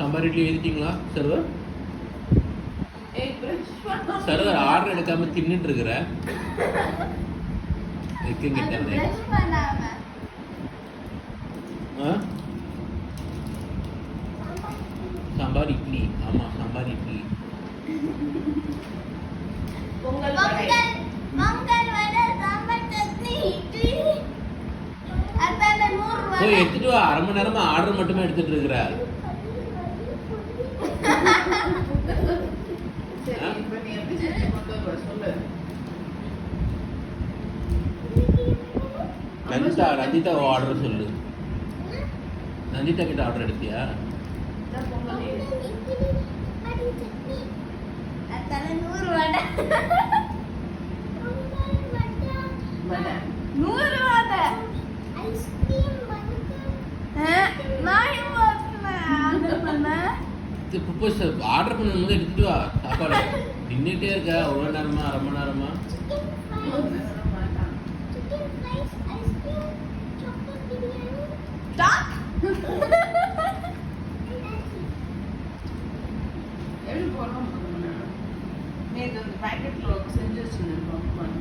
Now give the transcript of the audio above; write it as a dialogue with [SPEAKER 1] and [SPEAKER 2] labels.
[SPEAKER 1] சாம்பார் இட்லி எழுதிட்டீங்களா server? Server order எடுக்காம தின்னுட்டு இருக்கிற சாம்பார் இட்லி. ஆமா சாம்பார் இட்லி. எடுத்துட்டு வா. அரை மணி நேரமா ஆர்டர் மட்டுமே எடுத்துட்டு இருக்கிற. நந்திதா ஆர்டர் சொல்லு. நந்திதா கிட்ட ஆர்டர் எடுத்தியா? ஆர்டர் பண்ணும்போது எடுத்துட்டு வா சாப்பாடு. நின்றுட்டே இருக்க ஒரு மணி நேரமா அரை மணி நேரமா?
[SPEAKER 2] எப்படி போறோம்? நீ இந்த பாக்கெட்ல செஞ்சு வச்சுருந்தேன்.